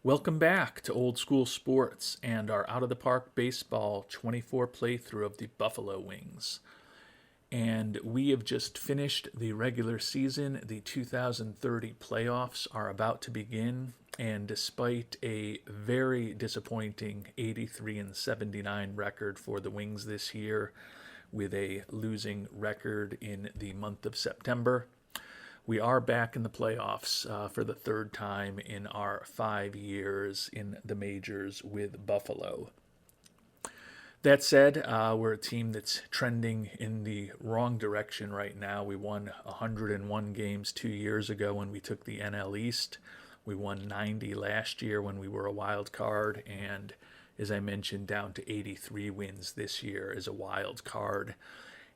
Welcome back to Old School Sports and our Out of the Park Baseball 24 playthrough of the Buffalo Wings. And we have just finished the regular season. The 2030 playoffs are about to begin. And despite a very disappointing 83-79 record for the Wings this year, with a losing record in the month of September, we are back in the playoffs for the third time in our 5 years in the majors with Buffalo. That said, we're a team that's trending in the wrong direction right now. We won 101 games 2 years ago when we took the NL East. We won 90 last year when we were a wild card, and as I mentioned, down to 83 wins this year as a wild card.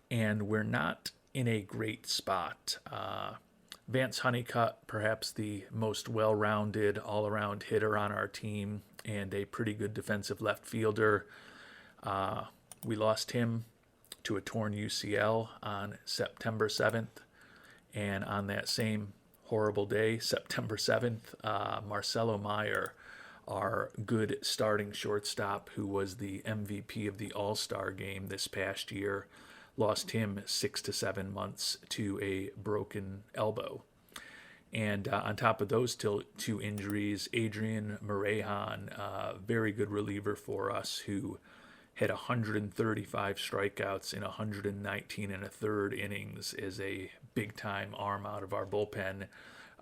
And we're not in a great spot. Vance Honeycutt, perhaps the most well-rounded all-around hitter on our team and a pretty good defensive left fielder. We lost him to a torn UCL on September 7th. And on that same horrible day, September 7th, Marcelo Meyer, our good starting shortstop who was the MVP of the All-Star game this past year, lost him 6 to 7 months to a broken elbow. And on top of those two injuries, Adrian Morejon, very good reliever for us, who had 135 strikeouts in 119 and a third innings as a big-time arm out of our bullpen,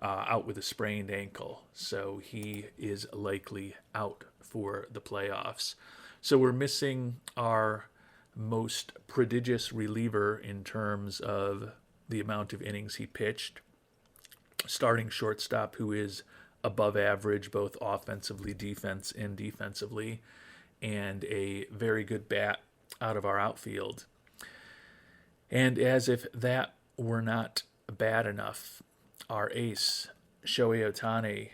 out with a sprained ankle. So he is likely out for the playoffs. So we're missing our most prodigious reliever in terms of the amount of innings he pitched. Starting shortstop who is above average both offensively, defensively, and a very good bat out of our outfield. And as if that were not bad enough, our ace, Shohei Ohtani,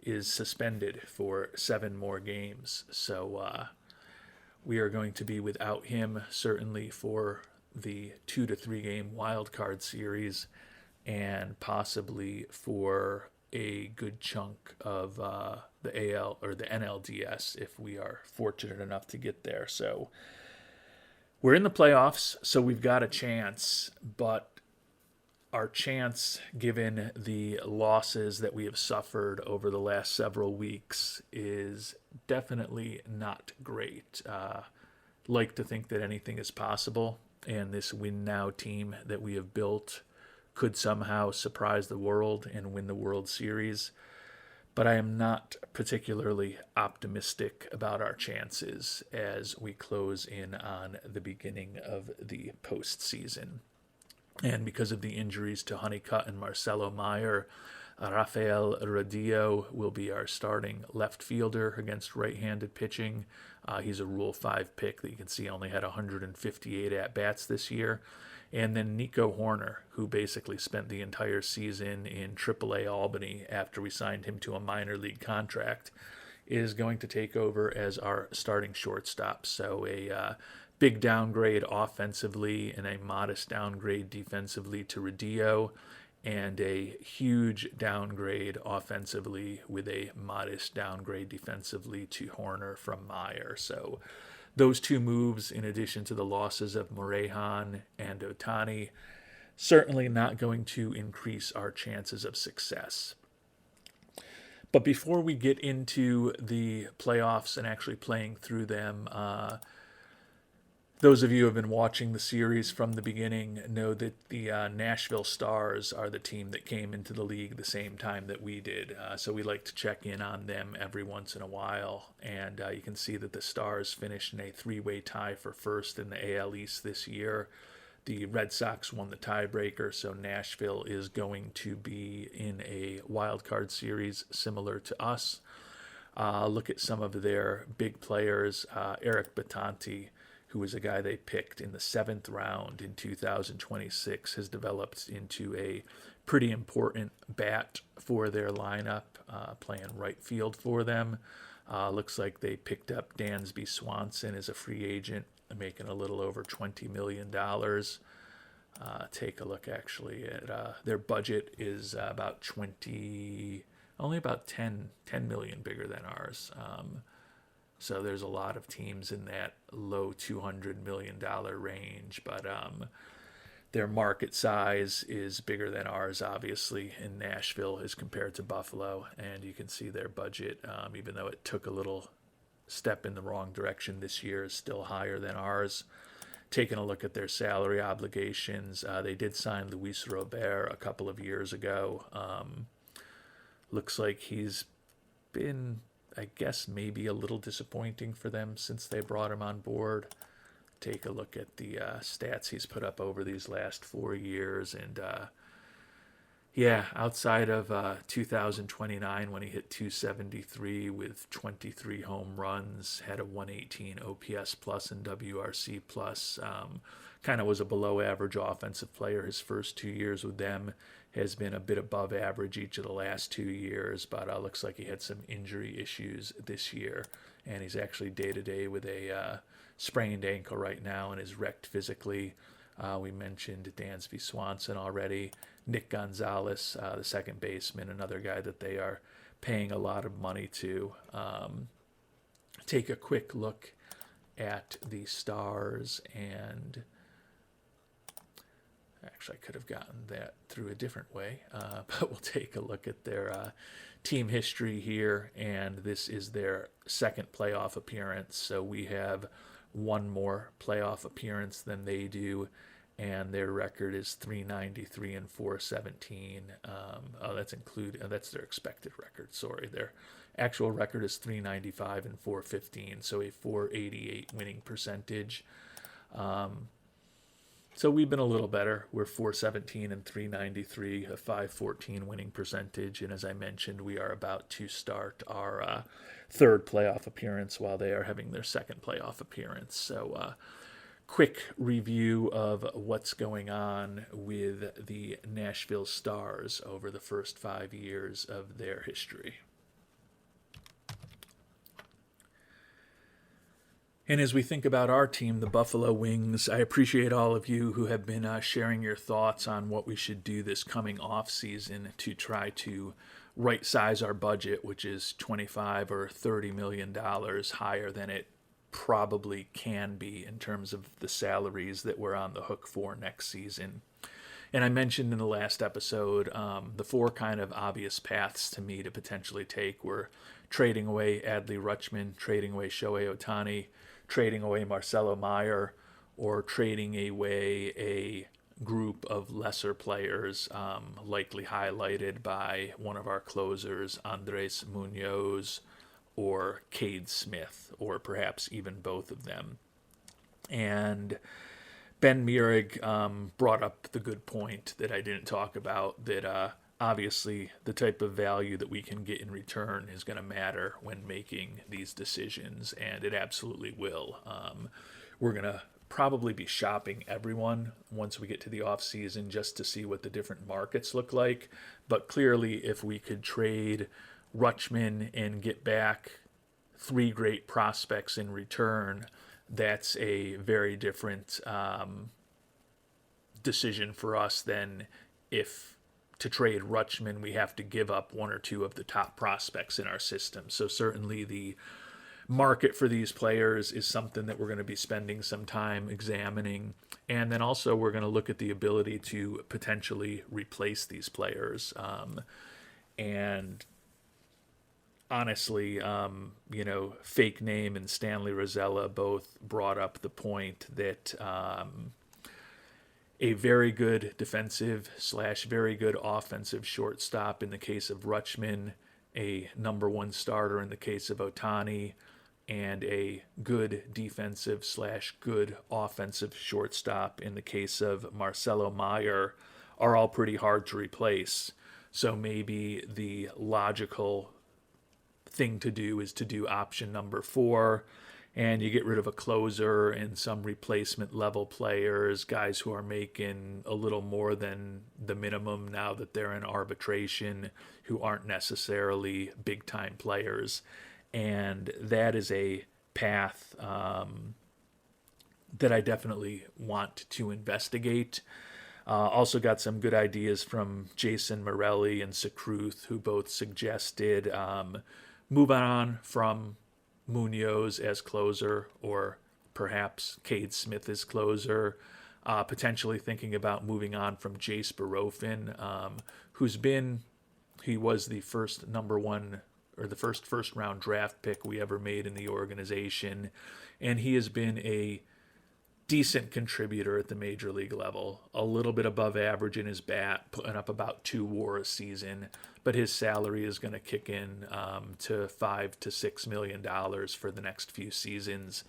is suspended for 7 more games. So we are going to be without him certainly for the 2 to 3 game wild card series and possibly for a good chunk of the AL or the NLDS if we are fortunate enough to get there. So we're in the playoffs, so we've got a chance, but our chance, given the losses that we have suffered over the last several weeks, is definitely not great. Like to think that anything is possible, and this win now team that we have built could somehow surprise the world and win the World Series. But I am not particularly optimistic about our chances as we close in on the beginning of the postseason. And because of the injuries to Honeycutt and Marcelo Meyer, Rafael Rodillo will be our starting left fielder against right-handed pitching. He's a Rule 5 pick that you can see only had 158 at-bats this year. And then Nico Horner, who basically spent the entire season in AAA Albany after we signed him to a minor league contract, is going to take over as our starting shortstop. So a big downgrade offensively and a modest downgrade defensively to Rodillo, and a huge downgrade offensively with a modest downgrade defensively to Horner from Meyer. So those two moves, in addition to the losses of Morejon and Ohtani, certainly not going to increase our chances of success. But before we get into the playoffs and actually playing through them, those of you who have been watching the series from the beginning know that the Nashville Stars are the team that came into the league the same time that we did. So we like to check in on them every once in a while. And you can see that the Stars finished in a 3-way tie for first in the AL East this year. The Red Sox won the tiebreaker, so Nashville is going to be in a wild card series similar to us. Look at some of their big players. Eric Battanti, who was a guy they picked in the 7th round in 2026, has developed into a pretty important bat for their lineup, playing right field for them. Looks like they picked up Dansby Swanson as a free agent, making a little over $20 million. Take a look actually at their budget is about $20 only about 10 million bigger than ours. So there's a lot of teams in that low $200 million range, but their market size is bigger than ours, obviously, in Nashville as compared to Buffalo. And you can see their budget, even though it took a little step in the wrong direction this year, is still higher than ours. Taking a look at their salary obligations, they did sign Luis Robert a couple of years ago. Looks like he's been, I guess, maybe a little disappointing for them since they brought him on board. Take a look at the stats he's put up over these last 4 years, and yeah, outside of 2029 when he hit 273 with 23 home runs, had a 118 OPS plus and WRC plus, kind of was a below average offensive player his first 2 years with them, has been a bit above average each of the last 2 years, but looks like he had some injury issues this year, and he's actually day-to-day with a sprained ankle right now and is wrecked physically. We mentioned Dansby Swanson already. Nick Gonzalez, the second baseman, another guy that they are paying a lot of money to. Take a quick look at the Stars, and actually I could have gotten that through a different way, but we'll take a look at their team history here, and this is their second playoff appearance. So we have one more playoff appearance than they do, and their record is 393 and 417. That's their expected record. Sorry, their actual record is 395 and 415, so a 488 winning percentage. So we've been a little better. We're 417 and 393, a 514 winning percentage, and as I mentioned, we are about to start our third playoff appearance while they are having their second playoff appearance. So quick review of what's going on with the Nashville Stars over the first 5 years of their history. And as we think about our team, the Buffalo Wings, I appreciate all of you who have been sharing your thoughts on what we should do this coming off season to try to right size our budget, which is $25 or $30 million higher than it probably can be in terms of the salaries that we're on the hook for next season. And I mentioned in the last episode the four kind of obvious paths to me to potentially take were trading away Adley Rutschman, trading away Shohei Ohtani, trading away Marcelo Meyer, or trading away a group of lesser players, likely highlighted by one of our closers, Andres Munoz or Cade Smith, or perhaps even both of them. And Ben Mierig brought up the good point that I didn't talk about, that obviously the type of value that we can get in return is going to matter when making these decisions, and it absolutely will. We're going to probably be shopping everyone once we get to the off season just to see what the different markets look like. But clearly, if we could trade Rutschman and get back 3 great prospects in return, that's a very different decision for us than if to trade Rutschman we have to give up 1 or 2 of the top prospects in our system. So certainly the market for these players is something that we're going to be spending some time examining. And then also we're going to look at the ability to potentially replace these players. And honestly, Fake Name and Stanley Rosella both brought up the point that a very good defensive / very good offensive shortstop in the case of Rutschman, a number 1 starter in the case of Ohtani, and a good defensive / good offensive shortstop in the case of Marcelo Meyer are all pretty hard to replace. So maybe the logical thing to do is to do option number 4, and you get rid of a closer and some replacement level players, guys who are making a little more than the minimum now that they're in arbitration, who aren't necessarily big time players. And that is a path that I definitely want to investigate. Also got some good ideas from Jason Morelli and Secruth, who both suggested move on from Munoz as closer, or perhaps Cade Smith as closer. Potentially thinking about moving on from Jace Barofin, he was the first number one, or the first round draft pick we ever made in the organization, and he has been a decent contributor at the major league level, a little bit above average in his bat, putting up about 2 WAR a season, but his salary is going to kick in to $5 to $6 million for the next few seasons.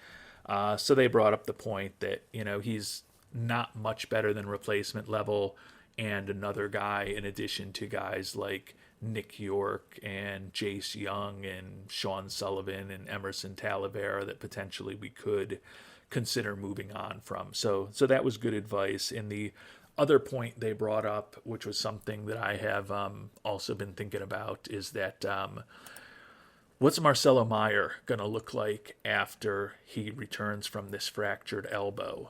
So they brought up the point that, he's not much better than replacement level, and another guy in addition to guys like Nick York and Jace Young and Sean Sullivan and Emerson Talavera that potentially we could consider moving on from. So that was good advice. And the other point they brought up, which was something that I have also been thinking about, is that what's Marcelo Meyer going to look like after he returns from this fractured elbow?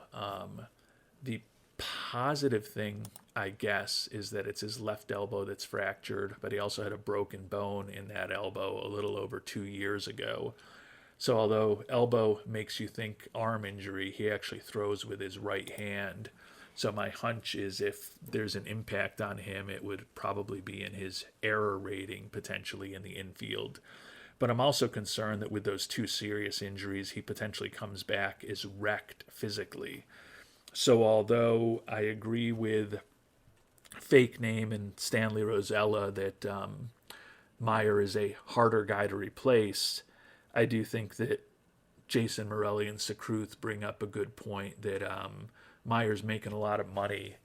The positive thing, I guess, is that it's his left elbow that's fractured, but he also had a broken bone in that elbow a little over 2 years ago. So although elbow makes you think arm injury, he actually throws with his right hand. So my hunch is if there's an impact on him, it would probably be in his error rating, potentially in the infield. But I'm also concerned that with those 2 serious injuries, he potentially comes back as wrecked physically. So although I agree with Fake Name and Stanley Rosella that Meyer is a harder guy to replace, I do think that Jason Morelli and Secruth bring up a good point that Meyer's making a lot of money,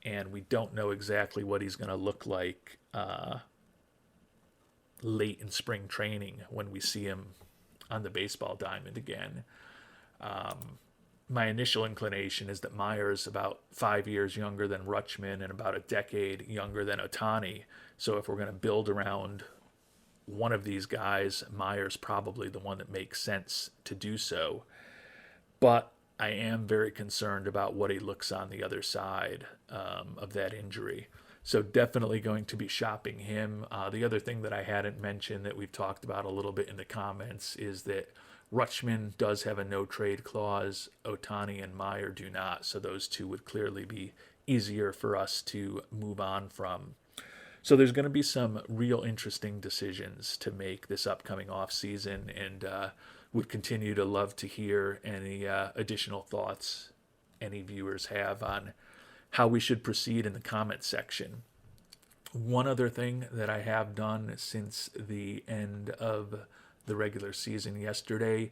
and we don't know exactly what he's going to look like late in spring training when we see him on the baseball diamond again. My initial inclination is that Meyer is about 5 years younger than Rutschman and about a decade younger than Ohtani. So if we're going to build around one of these guys, Meyer's probably the one that makes sense to do so. But I am very concerned about what he looks on the other side of that injury. So definitely going to be shopping him. The other thing that I hadn't mentioned that we've talked about a little bit in the comments is that Rutschman does have a no-trade clause. Ohtani and Meyer do not. So those two would clearly be easier for us to move on from. So there's going to be some real interesting decisions to make this upcoming offseason, and would continue to love to hear any additional thoughts any viewers have on how we should proceed in the comment section. One other thing that I have done since the end of the regular season yesterday,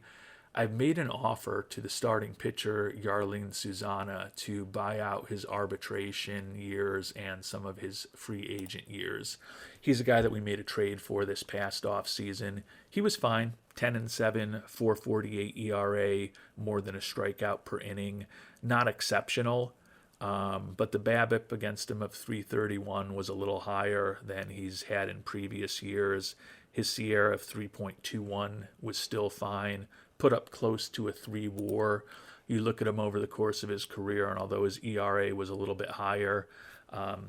I've made an offer to the starting pitcher, Yarlin Susana, to buy out his arbitration years and some of his free agent years. He's a guy that we made a trade for this past offseason. He was fine, 10-7, 4.48 ERA, more than a strikeout per inning. Not exceptional, but the BABIP against him of 331 was a little higher than he's had in previous years. His Sierra of 3.21 was still fine, put up close to a 3 WAR. You look at him over the course of his career, and although his ERA was a little bit higher,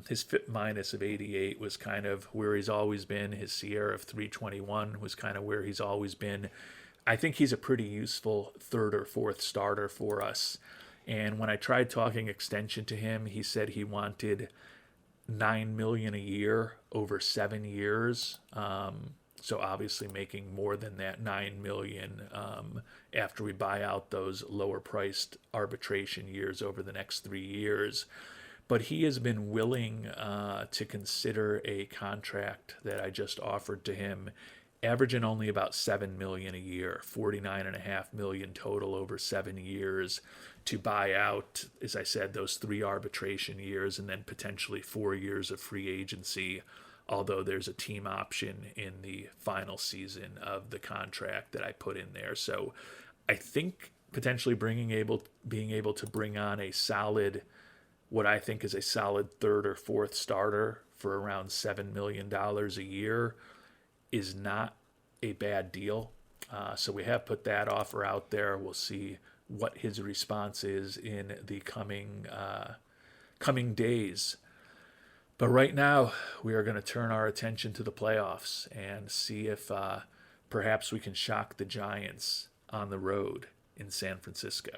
his FIP minus of 88 was kind of where he's always been. His Sierra of 321 was kind of where he's always been. I think he's a pretty useful 3rd or 4th starter for us. And when I tried talking extension to him, he said he wanted $9 million a year over 7 years. So obviously making more than that $9 million after we buy out those lower priced arbitration years over the next 3 years. But he has been willing to consider a contract that I just offered to him, averaging only about $7 million a year, $49.5 million total over 7 years, to buy out, as I said, those 3 arbitration years and then potentially 4 years of free agency, although there's a team option in the final season of the contract that I put in there. So I think potentially being able to bring on a solid, what I think is a solid 3rd or 4th starter for around $7 million a year is not a bad deal. So we have put that offer out there. We'll see what his response is in the coming coming days. But right now, we are going to turn our attention to the playoffs and see if perhaps we can shock the Giants on the road in San Francisco.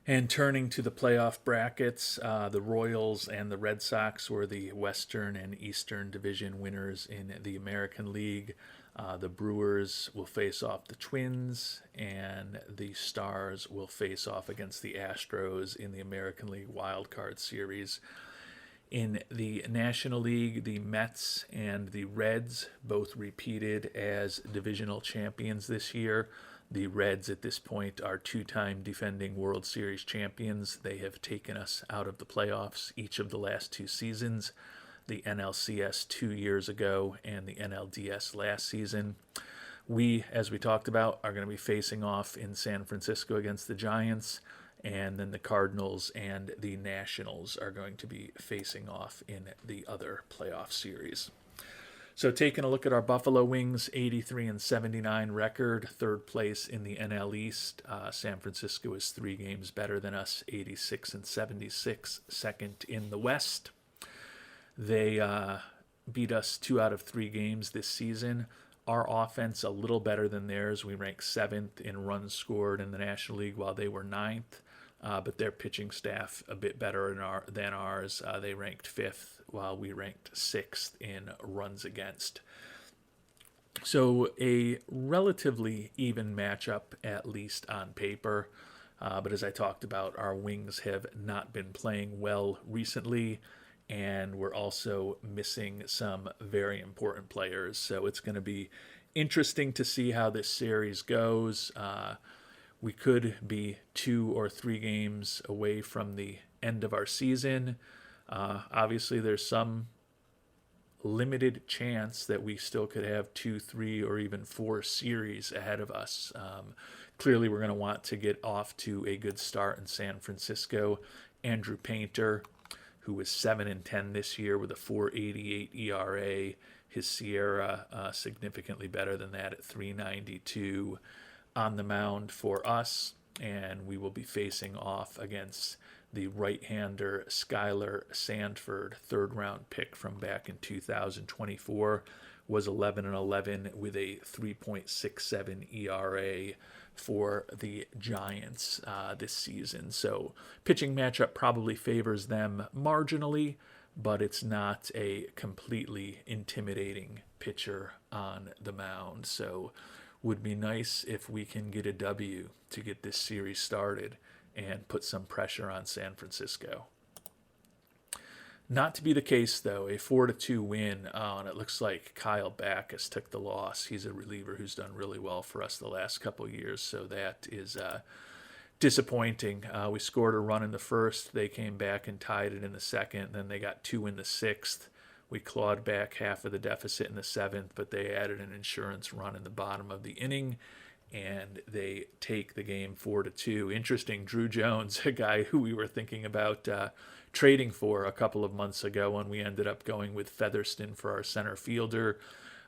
And turning to the playoff brackets, the Royals and the Red Sox were the Western and Eastern Division winners in the American League. The Brewers will face off the Twins, and the Stars will face off against the Astros in the American League Wild Card Series. In the National League, the Mets and the Reds both repeated as divisional champions this year. The Reds at this point are two-time defending World Series champions. They have taken us out of the playoffs each of the last two seasons, the NLCS 2 years ago and the NLDS last season. We, as we talked about, are going to be facing off in San Francisco against the Giants, and then the Cardinals and the Nationals are going to be facing off in the other playoff series. So taking a look at our Buffalo Wings 83-79 record, third place in the NL East. San Francisco is 3 games better than us, 86-76, second in the West. They beat us 2 out of 3 games this season. Our offense a little better than theirs. We rank 7th in runs scored in the National League while they were 9th. But their pitching staff a bit better than ours. They ranked 5th while we ranked 6th in runs against. So a relatively even matchup, at least on paper. But as I talked about, our Wings have not been playing well recently, and we're also missing some very important players. So it's going to be interesting to see how this series goes. We could be 2 or 3 games away from the end of our season. Obviously, there's some limited chance that we still could have 2, 3, or even 4 series ahead of us. Clearly, we're going to want to get off to a good start in San Francisco. Andrew Painter, who was 7-10 this year with a 4.88 ERA. His Sierra significantly better than that at 3.92 on the mound for us, and we will be facing off against the right-hander Skylar Sanford, third-round pick from back in 2024, was 11-11 with a 3.67 ERA for the Giants this season. So pitching matchup probably favors them marginally, but it's not a completely intimidating pitcher on the mound. So would be nice if we can get a W to get this series started and put some pressure on San Francisco. Not to be the case, though. A 4-2 win, and it looks like Kyle Backus took the loss. He's a reliever who's done really well for us the last couple of years, so that is disappointing. We scored a run in the first. They came back and tied it in the second. Then they got 2 in the sixth. We clawed back half of the deficit in the 7th, but they added an insurance run in the bottom of the inning, and they take the game 4-2. Interesting, Drew Jones, a guy who we were thinking about trading for a couple of months ago, and we ended up going with Featherston for our center fielder.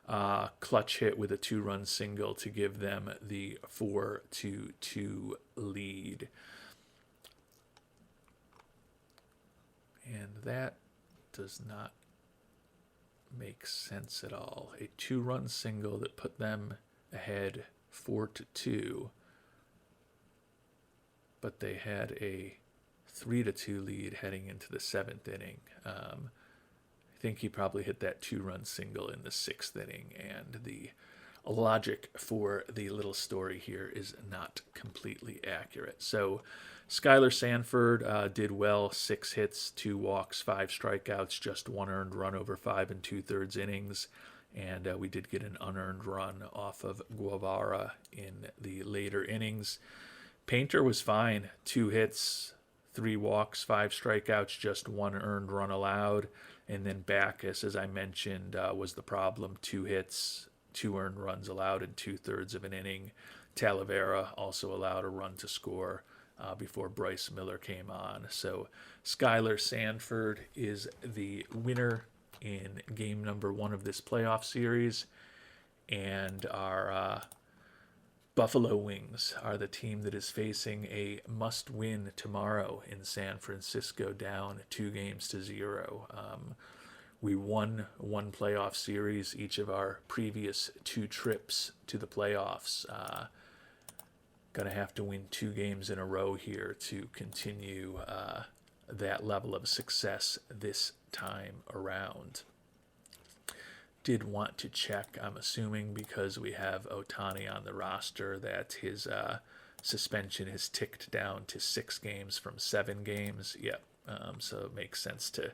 Clutch hit with a 2-run single to give them the 4-2 lead. And that does not make sense at all. A 2-run single that put them ahead 4-2, but they had a 3-2 lead heading into the 7th inning. I think he probably hit that 2-run single in the 6th inning, and the logic for the little story here is not completely accurate. So Skylar Sanford did well, 6 hits, 2 walks, 5 strikeouts, just 1 earned run over 5 2/3 innings. And we did get an unearned run off of Guevara in the later innings. Painter was fine, 2 hits, 3 walks, 5 strikeouts, just 1 earned run allowed. And then Backus, as I mentioned, was the problem, 2 hits, 2 earned runs allowed in 2/3 of an inning. Talavera also allowed a run to score before Bryce Miller came on. So Skylar Sanford is the winner in game number 1 of this playoff series, and our Buffalo Wings are the team that is facing a must-win tomorrow in San Francisco, down 2-0. We won one playoff series each of our previous two trips to the playoffs. Going to have to win 2 games in a row here to continue that level of success this time around. Did want to check, I'm assuming because we have Ohtani on the roster, that his suspension has ticked down to 6 games from 7 games. Yep. So it makes sense to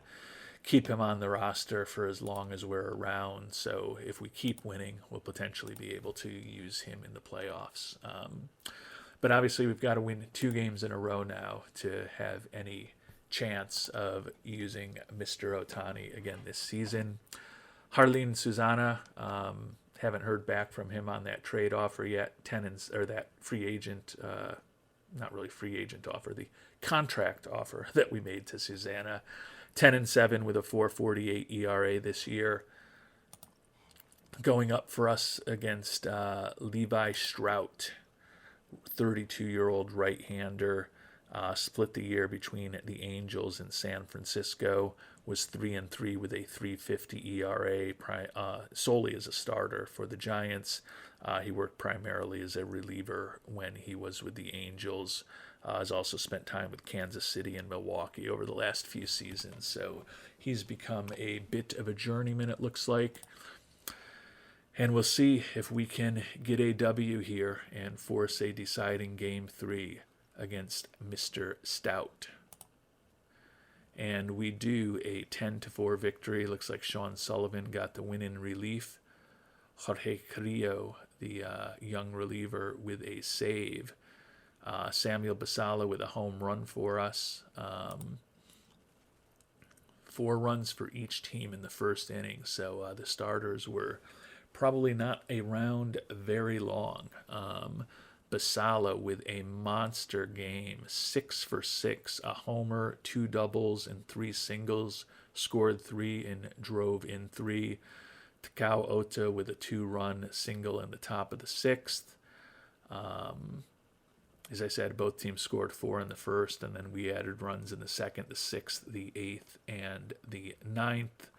keep him on the roster for as long as we're around. So if we keep winning, we'll potentially be able to use him in the playoffs. But obviously we've got to win 2 games in a row now to have any chance of using Mr. Ohtani again this season. Harleen Susanna, haven't heard back from him on that trade offer yet. Or that free agent, not really free agent offer, the contract offer that we made to Susanna. 10-7 with a 4.48 ERA this year. Going up for us against Levi Strout, 32-year-old right-hander. Split the year between the Angels and San Francisco. Was 3-3 with a 3.50 ERA, solely as a starter for the Giants. He worked primarily as a reliever when he was with the Angels. Has also spent time with Kansas City and Milwaukee over the last few seasons. So he's become a bit of a journeyman, it looks like. And we'll see if we can get a W here and force a deciding Game 3 against Mr. Stout. And we do a 10-4 victory. Looks like Sean Sullivan got the win in relief. Jorge Carrillo, the young reliever, with a save. Samuel Basala with a home run for us. 4 runs for each team in the first inning. So the starters were probably not around very long. Basala with a monster game, 6 for 6, a homer, 2 doubles, and 3 singles. Scored 3 and drove in 3. Takao Ota with a 2-run single in the top of the 6th. As I said, both teams scored 4 in the first, and then we added runs in the 2nd, the 6th, the 8th, and the 9th.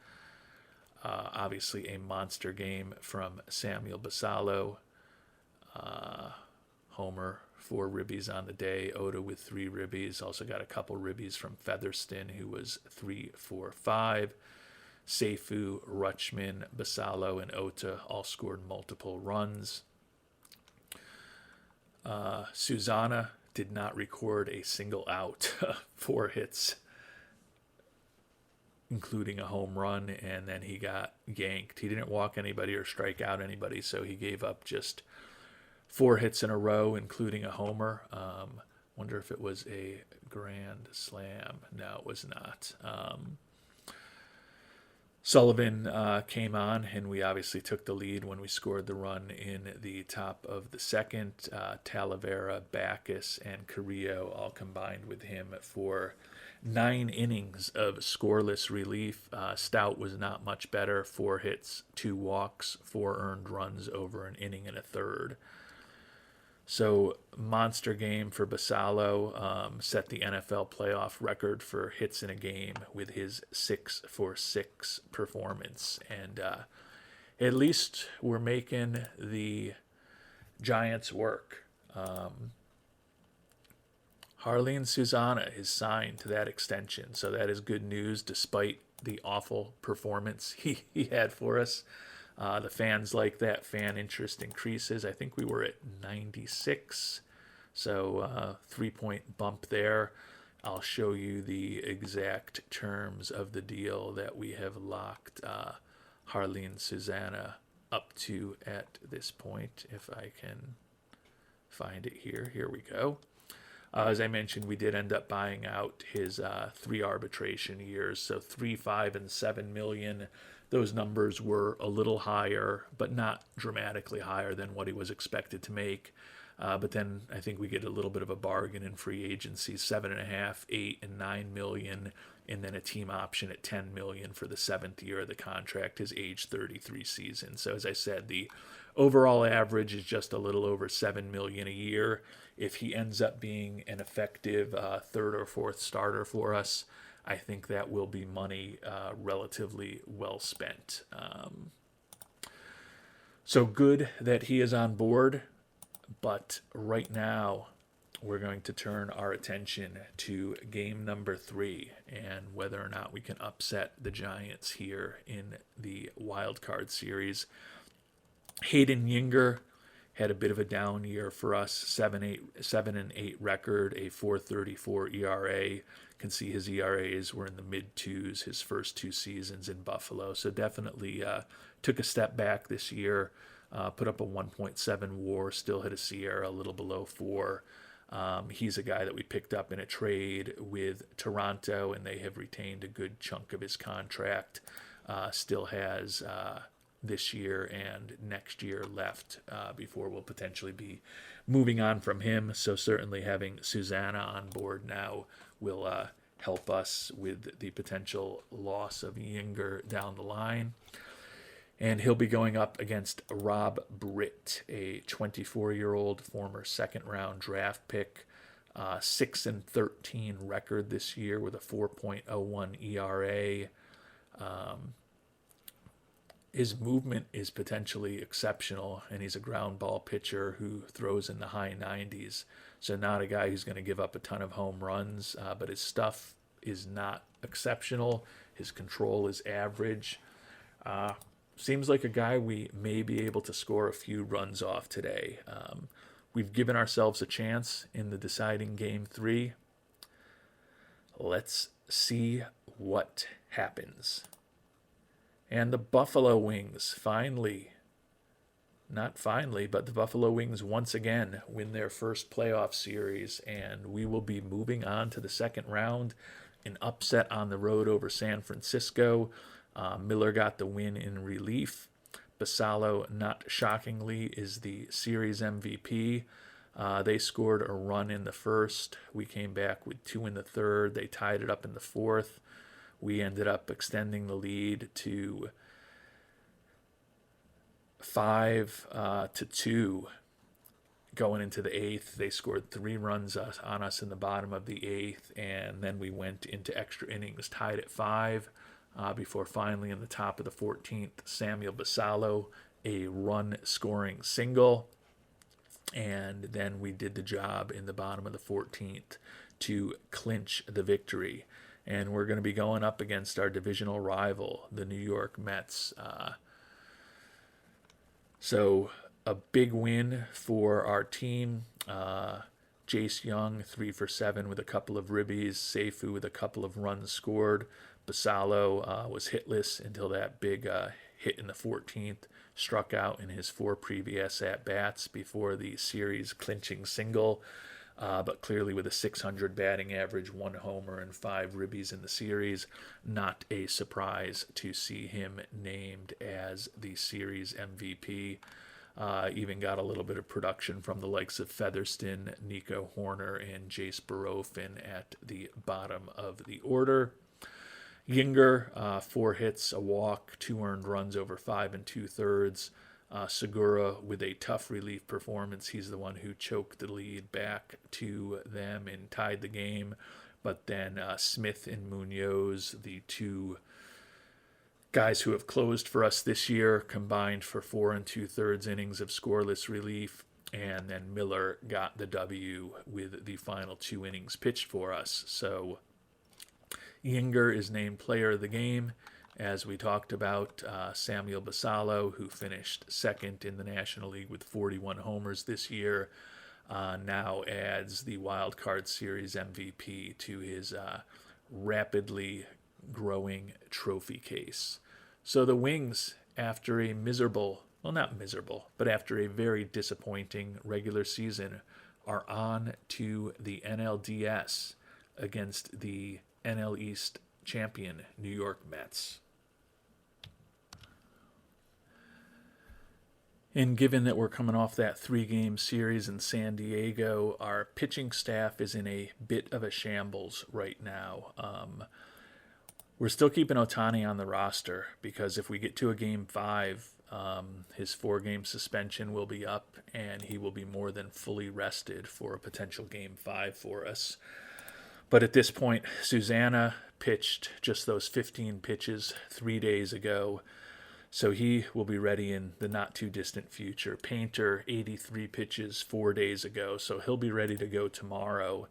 Obviously a monster game from Samuel Basalo. Homer, 4 ribbies on the day. Ota with 3 ribbies. Also got a couple ribbies from Featherston, who was 3 for 5. Seifu, Rutschman, Basalo, and Ota all scored multiple runs. Susanna did not record a single out. 4 hits, including a home run, and then he got yanked. He didn't walk anybody or strike out anybody, so he gave up just 4 hits in a row, including a homer. Wonder if it was a grand slam. No, it was not. Sullivan came on, and we obviously took the lead when we scored the run in the top of the 2nd. Talavera, Backus, and Carrillo all combined with him for 9 innings of scoreless relief. Stout was not much better. 4 hits, 2 walks, 4 earned runs over an inning and a third. So, monster game for Basalo. Set the NFL playoff record for hits in a game with his 6 for 6 performance. And at least we're making the Giants work. Harleen Susanna is signed to that extension, so that is good news despite the awful performance he had for us. The fans like that. Fan interest increases. I think we were at 96, so 3-point bump there. I'll show you the exact terms of the deal that we have locked Harleen Susanna up to at this point, if I can find it here. Here we go. As I mentioned, we did end up buying out his 3 arbitration years, so 3, 5, and 7 million. Those numbers were a little higher, but not dramatically higher than what he was expected to make. But then I think we get a little bit of a bargain in free agency, 7.5, 8, and 9 million, and then a team option at 10 million for the 7th year of the contract, his age 33 season. So as I said, the overall average is just a little over 7 million a year. If he ends up being an effective third or fourth starter for us, I think that will be money relatively well spent. So good that he is on board, but right now we're going to turn our attention to game number 3 and whether or not we can upset the Giants here in the wild card series. Hayden Yinger had a bit of a down year for us, 7-8 record, a 4.34 ERA. Can see his ERAs were in the mid-2s his first 2 seasons in Buffalo. So definitely took a step back this year, put up a 1.7 WAR, still hit a SIERA a little below 4. He's a guy that we picked up in a trade with Toronto, and they have retained a good chunk of his contract. Still has this year and next year left before we'll potentially be moving on from him. So certainly having Susanna on board now will help us with the potential loss of Yinger down the line. And he'll be going up against Rob Britt, a 24-year-old former second-round draft pick, 6-13 record this year with a 4.01 ERA. His movement is potentially exceptional, and he's a ground ball pitcher who throws in the high 90s. So not a guy who's going to give up a ton of home runs, but his stuff is not exceptional. His control is average. Seems like a guy we may be able to score a few runs off today. We've given ourselves a chance in the deciding game 3. Let's see what happens. And the Buffalo Wings not finally, but the Buffalo Wings once again win their first playoff series, and we will be moving on to the second round. An upset on the road over San Francisco. Miller got the win in relief. Basallo, not shockingly, is the series MVP. They scored a run in the first. We came back with 2 in the third. They tied it up in the fourth. We ended up extending the lead to 5-2 going into the 8th. They scored 3 runs on us in the bottom of the 8th, and then we went into extra innings, tied at 5, before finally in the top of the 14th, Samuel Basallo, a run-scoring single, and then we did the job in the bottom of the 14th to clinch the victory. And we're going to be going up against our divisional rival, the New York Mets. So a big win for our team. Jace Young, 3 for 7 with a couple of ribbies. Seifu with a couple of runs scored. Basallo was hitless until that big hit in the 14th. Struck out in his 4 previous at-bats before the series clinching single. But clearly with a 600 batting average, 1 homer, and 5 ribbies in the series, not a surprise to see him named as the series MVP. Even got a little bit of production from the likes of Featherston, Nico Horner, and Jace Barofin at the bottom of the order. Yinger, 4 hits, a walk, 2 earned runs over 5 2/3. Segura with a tough relief performance. He's the one who choked the lead back to them and tied the game. But then Smith and Munoz, the 2 guys who have closed for us this year, combined for 4 2/3 innings of scoreless relief. And then Miller got the W with the final 2 innings pitched for us. So Yinger is named player of the game. As we talked about, Samuel Basallo, who finished second in the National League with 41 homers this year, now adds the Wild Card Series MVP to his rapidly growing trophy case. So the Wings, after a not miserable, but after a very disappointing regular season, are on to the NLDS against the NL East champion New York Mets. And given that we're coming off that 3-game series in San Diego, our pitching staff is in a bit of a shambles right now. We're still keeping Ohtani on the roster because if we get to a game 5, his 4-game suspension will be up and he will be more than fully rested for a potential game 5 for us. But at this point, Susanna pitched just those 15 pitches 3 days ago, so he will be ready in the not too distant future. Painter, 83 pitches 4 days ago, so he'll be ready to go tomorrow.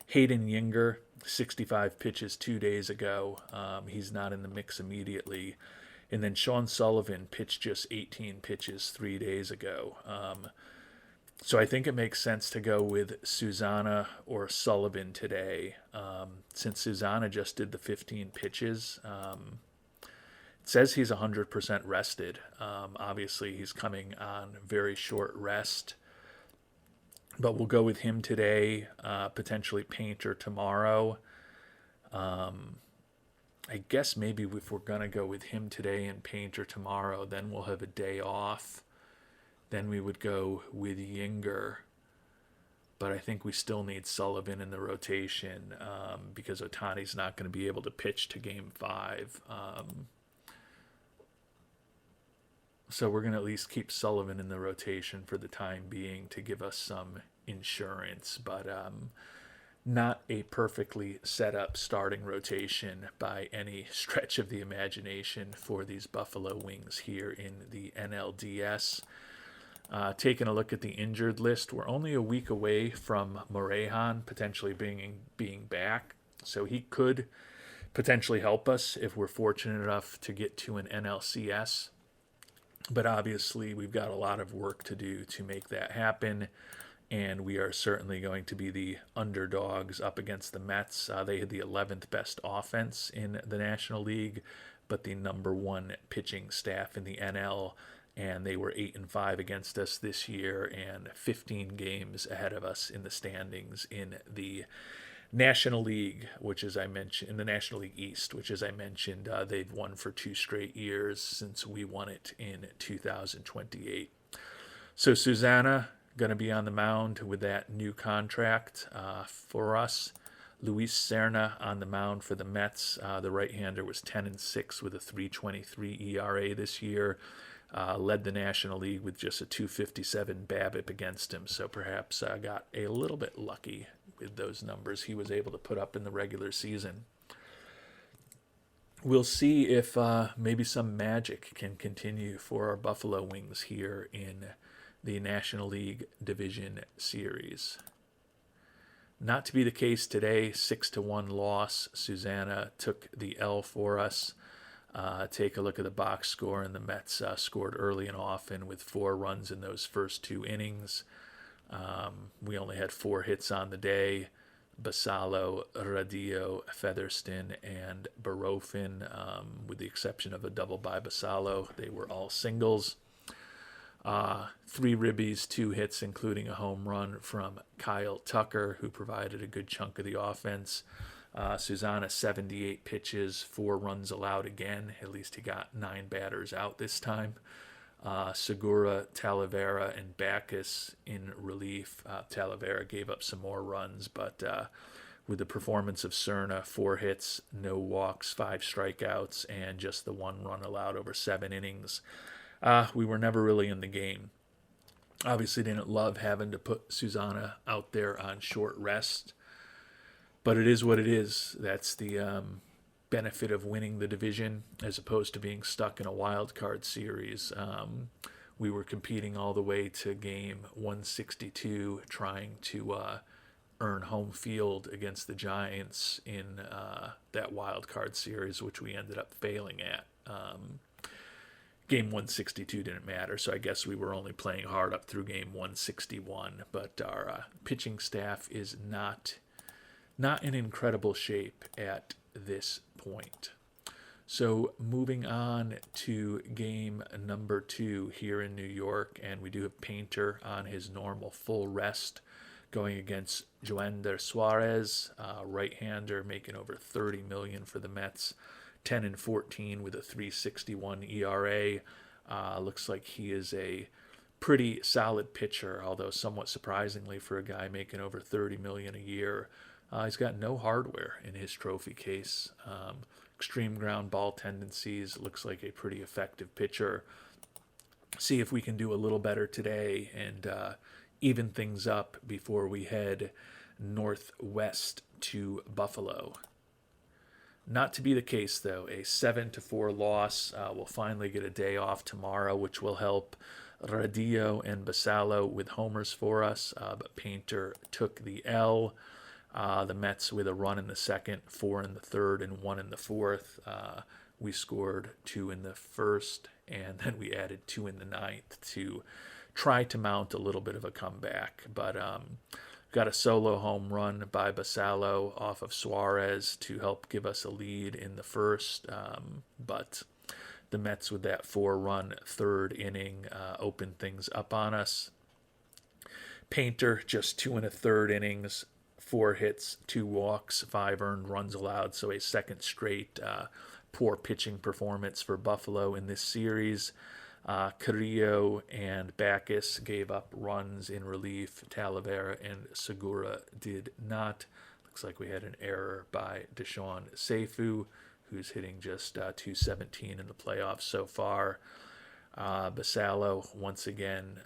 Hayden Yinger, 65 pitches 2 days ago. He's not in the mix immediately. And then Sean Sullivan pitched just 18 pitches 3 days ago. So I think it makes sense to go with Susanna or Sullivan today. Since Susanna just did the 15 pitches, it says he's 100% rested. Obviously, he's coming on very short rest. But we'll go with him today, potentially Painter tomorrow. I guess maybe if we're going to go with him today and Painter tomorrow, then we'll have a day off. Then we would go with Yinger. But I think we still need Sullivan in the rotation because Ohtani's not going to be able to pitch to game 5. So we're going to at least keep Sullivan in the rotation for the time being to give us some insurance, but not a perfectly set up starting rotation by any stretch of the imagination for these Buffalo Wings here in the NLDS. Taking a look at the injured list, we're only a week away from Morejon potentially being back, so he could potentially help us if we're fortunate enough to get to an NLCS. But obviously, we've got a lot of work to do to make that happen, and we are certainly going to be the underdogs up against the Mets. They had the 11th best offense in the National League, but the number 1 pitching staff in the NL, and they were 8-5 against us this year and 15 games ahead of us in the standings in the National League, which, as I mentioned, in the National League East, which, as I mentioned, they've won for 2 straight years since we won it in 2028. So Susanna going to be on the mound with that new contract for us. Luis Serna on the mound for the Mets. The right-hander was 10-6 with a 3.23 ERA this year. Led the National League with just a 2.57 BABIP against him, so perhaps got a little bit lucky with those numbers he was able to put up in the regular season. We'll see if maybe some magic can continue for our Buffalo Wings here in the National League Division Series. Not to be the case today, 6-1 loss. Susanna took the L for us. Take a look at the box score, and the Mets scored early and often with 4 runs in those first 2 innings. We only had 4 hits on the day. Basallo, Radillo, Featherston, and Barofin, with the exception of a double by Basallo. They were all singles. 3 ribbies, 2 hits, including a home run from Kyle Tucker, who provided a good chunk of the offense. Susanna, 78 pitches, 4 runs allowed again. At least he got 9 batters out this time. Segura, Talavera, and Backus in relief. Talavera gave up some more runs, but with the performance of Serna, 4 hits, no walks, 5 strikeouts, and just the 1 run allowed over 7 innings, we were never really in the game. Obviously didn't love having to put Susanna out there on short rest, but it is what it is. That's the benefit of winning the division as opposed to being stuck in a wild card series. We were competing all the way to game 162, trying to earn home field against the Giants in that wild card series, which we ended up failing at. Game 162 didn't matter, so I guess we were only playing hard up through game 161. But our pitching staff is not in incredible shape at this point. So moving on to game number 2 here in New York, and we do have Painter on his normal full rest going against Joander Suarez, right-hander making over $30 million for the Mets, 10-14 with a 3.61 ERA. Looks like he is a pretty solid pitcher, although somewhat surprisingly for a guy making over $30 million a year. He's got no hardware in his trophy case. Extreme ground ball tendencies, looks like a pretty effective pitcher. See if we can do a little better today and even things up before we head northwest to Buffalo. Not to be the case, though. A 7-4 loss. We'll finally get a day off tomorrow, which will help Radillo and Basallo with homers for us. But Painter took the L. The Mets with a run in the second, 4 in the third, and 1 in the fourth. We scored 2 in the first, and then we added 2 in the ninth to try to mount a little bit of a comeback. But got a solo home run by Basallo off of Suarez to help give us a lead in the first. But the Mets with that 4-run third inning opened things up on us. Painter, just 2 1/3 innings, 4 hits, 2 walks, 5 earned runs allowed. So a second straight poor pitching performance for Buffalo in this series. Carrillo and Backus gave up runs in relief. Talavera and Segura did not. Looks like we had an error by Deshaun Seifu, who's hitting just .217 in the playoffs so far. Basallo, once again,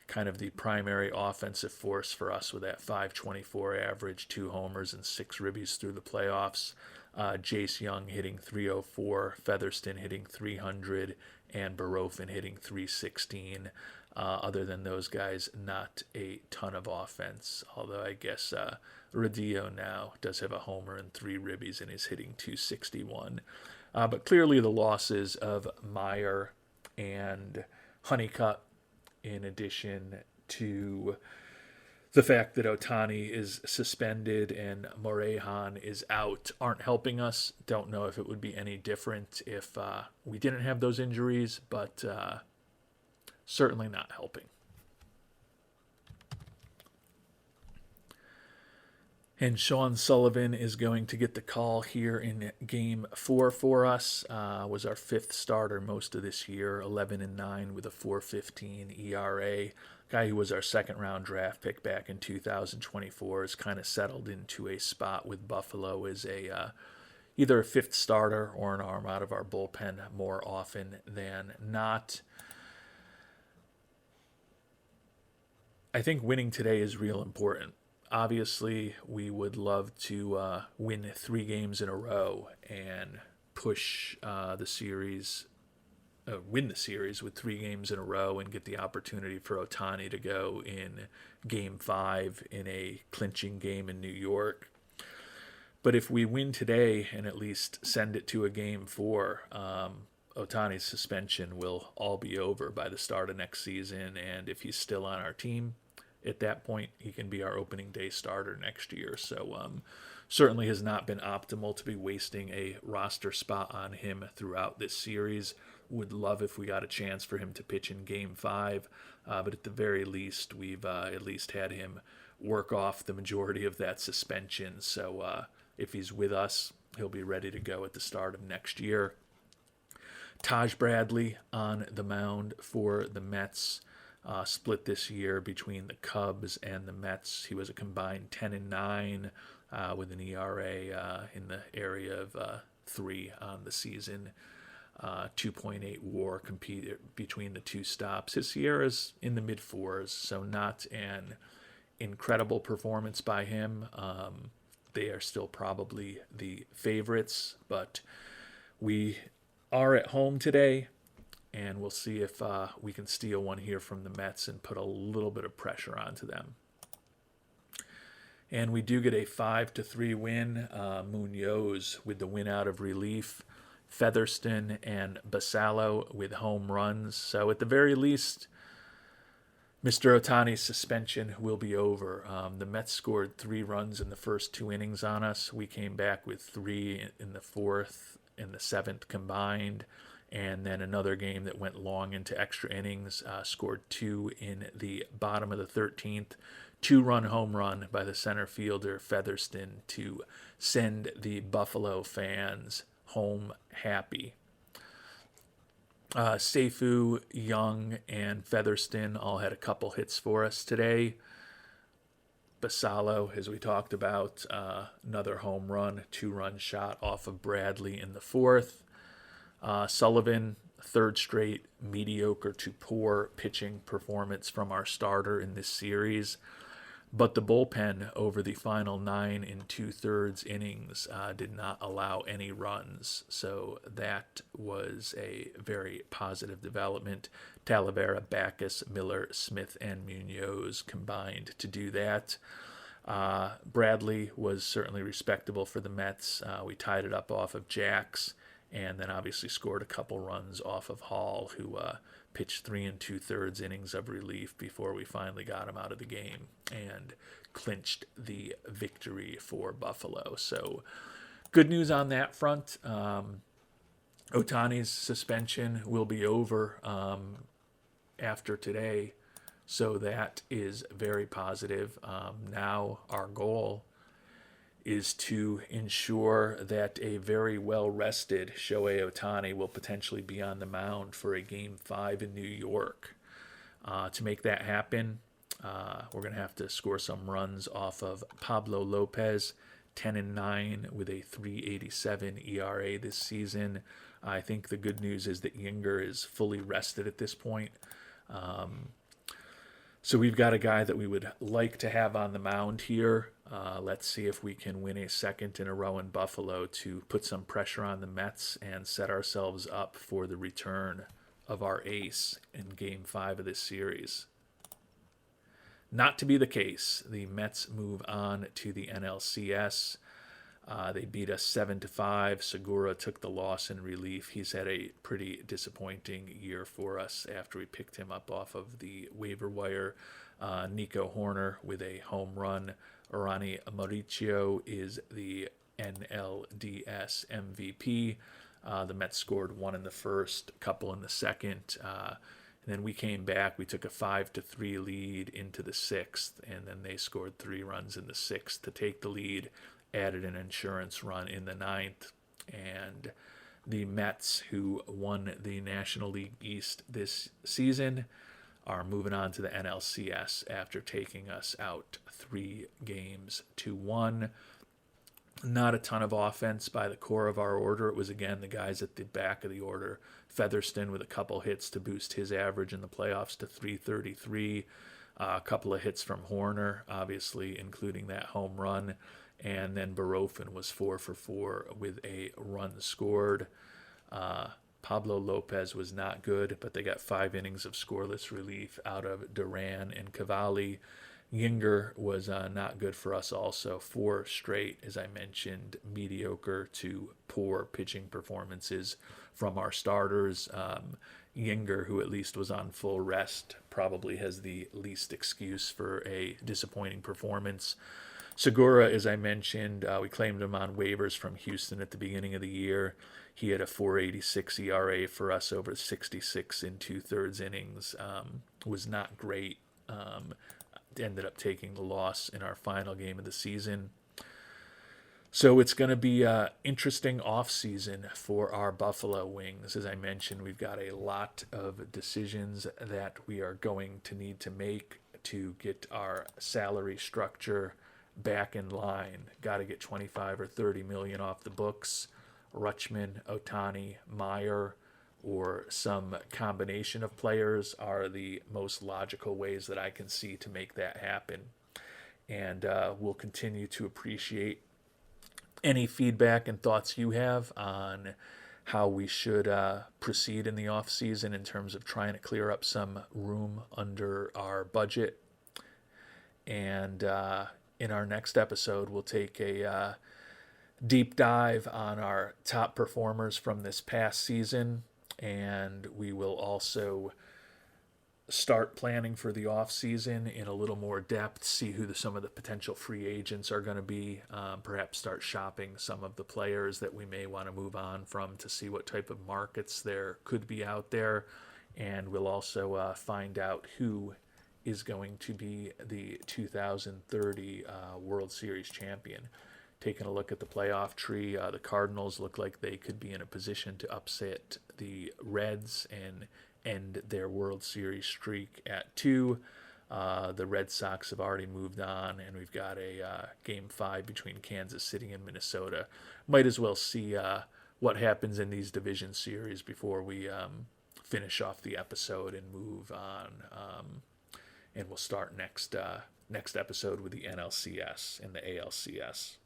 kind of the primary offensive force for us with that .524 average, 2 homers and 6 ribbies through the playoffs. Jace Young hitting .304, Featherston hitting .300, and Barofin hitting .316. Other than those guys, not a ton of offense, although I guess Radillo now does have a homer and 3 ribbies and is hitting .261. But clearly the losses of Meyer and Honeycutt, in addition to the fact that Ohtani is suspended and Morejon is out, aren't helping us. Don't know if it would be any different if we didn't have those injuries, but certainly not helping. And Sean Sullivan is going to get the call here in Game 4 for us. Was our 5th starter most of this year, 11-9 with a 4.15 ERA. Guy who was our 2nd-round draft pick back in 2024 has kind of settled into a spot with Buffalo as either a 5th starter or an arm out of our bullpen more often than not. I think winning today is real important. Obviously, we would love to win 3 games in a row and push the series, win the series with 3 games in a row and get the opportunity for Ohtani to go in Game 5 in a clinching game in New York. But if we win today and at least send it to a Game 4, Ohtani's suspension will all be over by the start of next season, and if he's still on our team, at that point, he can be our opening day starter next year. So certainly has not been optimal to be wasting a roster spot on him throughout this series. Would love if we got a chance for him to pitch in Game 5. But at the very least, we've at least had him work off the majority of that suspension. So if he's with us, he'll be ready to go at the start of next year. Taj Bradley on the mound for the Mets. Split this year between the Cubs and the Mets. He was a combined 10-9 with an ERA in the area of 3 on the season. 2.8 WAR between the 2 stops. His SIERA's in the mid-4s, so not an incredible performance by him. They are still probably the favorites, but we are at home today. And we'll see if we can steal one here from the Mets and put a little bit of pressure onto them. And we do get a 5-3 win. Munoz with the win out of relief. Featherston and Basallo with home runs. So at the very least, Mr. Ohtani's suspension will be over. The Mets scored 3 runs in the first 2 innings on us. We came back with 3 in the 4th and the 7th combined. And then another game that went long into extra innings, scored 2 in the bottom of the 13th. 2-run home run by the center fielder Featherston to send the Buffalo fans home happy. Seifu, Young, and Featherston all had a couple hits for us today. Basalo, as we talked about, another home run, 2-run shot off of Bradley in the fourth. Sullivan, third straight mediocre to poor pitching performance from our starter in this series. But the bullpen over the final 9 2/3 innings did not allow any runs. So that was a very positive development. Talavera, Backus, Miller, Smith, and Munoz combined to do that. Bradley was certainly respectable for the Mets. We tied it up off of Jacks, and then obviously scored a couple runs off of Hall, who pitched 3 2/3 innings of relief before we finally got him out of the game and clinched the victory for Buffalo. So good news on that front. Ohtani's suspension will be over after today, so that is very positive. Now our goal is to ensure that a very well-rested Shohei Ohtani will potentially be on the mound for a Game 5 in New York. To make that happen, we're going to have to score some runs off of Pablo Lopez, 10-9 with a 3.87 ERA this season. I think the good news is that Yinger is fully rested at this point. So we've got a guy that we would like to have on the mound here. Let's see if we can win a second in a row in Buffalo to put some pressure on the Mets and set ourselves up for the return of our ace in Game 5 of this series. Not to be the case. The Mets move on to the NLCS. They beat us 7-5. Segura took the loss in relief. He's had a pretty disappointing year for us after we picked him up off of the waiver wire. Nico Horner with a home run. Arani Mauricio is the NLDS MVP. The Mets scored 1 in the first, a couple in the second. And then we came back. We took a 5-3 lead into the sixth, and then they scored 3 runs in the sixth to take the lead. Added an insurance run in the ninth, and the Mets, who won the National League East this season, are moving on to the NLCS after taking us out 3-1. Not a ton of offense by the core of our order. It was, again, the guys at the back of the order. Featherston with a couple hits to boost his average in the playoffs to 333. A couple of hits from Horner, obviously, including that home run. And then Barofin was 4 for 4 with a run scored. Pablo Lopez was not good, but they got 5 innings of scoreless relief out of Duran and Cavalli. Yinger was not good for us also. 4 straight, as I mentioned, mediocre to poor pitching performances from our starters. Yinger, who at least was on full rest, probably has the least excuse for a disappointing performance. Segura, as I mentioned, we claimed him on waivers from Houston at the beginning of the year. He had a 4.86 ERA for us over 66 2/3 innings. Was not great. Ended up taking the loss in our final game of the season. So it's going to be an interesting offseason for our Buffalo Wings. As I mentioned, we've got a lot of decisions that we are going to need to make to get our salary structure back in line. Got to get 25 or 30 million off the books. Rutschman, Ohtani, Meyer, or some combination of players are the most logical ways that I can see to make that happen. And we'll continue to appreciate any feedback and thoughts you have on how we should proceed in the off season in terms of trying to clear up some room under our budget. And in our next episode, we'll take a deep dive on our top performers from this past season, and we will also start planning for the off season in a little more depth, see who some of the potential free agents are going to be, perhaps start shopping some of the players that we may want to move on from to see what type of markets there could be out there, and we'll also find out who is going to be the 2030 World Series champion. taking a look at the playoff tree, the Cardinals look like they could be in a position to upset the Reds and end their World Series streak at 2. The Red Sox have already moved on, and we've got a Game 5 between Kansas City and Minnesota. Might as well see what happens in these division series before we finish off the episode and move on. And we'll start next episode with the NLCS and the ALCS.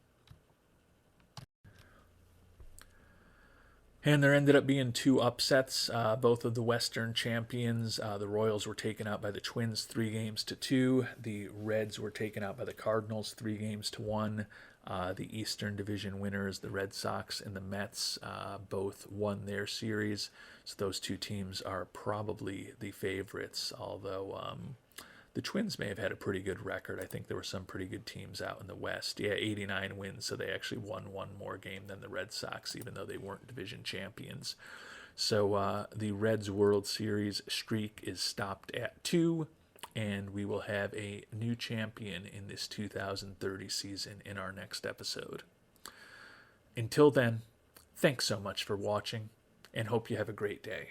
And there ended up being 2 upsets. Both of the Western champions, the Royals were taken out by the Twins 3-2. The Reds were taken out by the Cardinals 3-1. The Eastern Division winners, the Red Sox and the Mets, both won their series. So those 2 teams are probably the favorites, although the Twins may have had a pretty good record. I think there were some pretty good teams out in the West. Yeah, 89 wins, so they actually won one more game than the Red Sox, even though they weren't division champions. So the Reds World Series streak is stopped at 2, and we will have a new champion in this 2030 season in our next episode. Until then, thanks so much for watching, and hope you have a great day.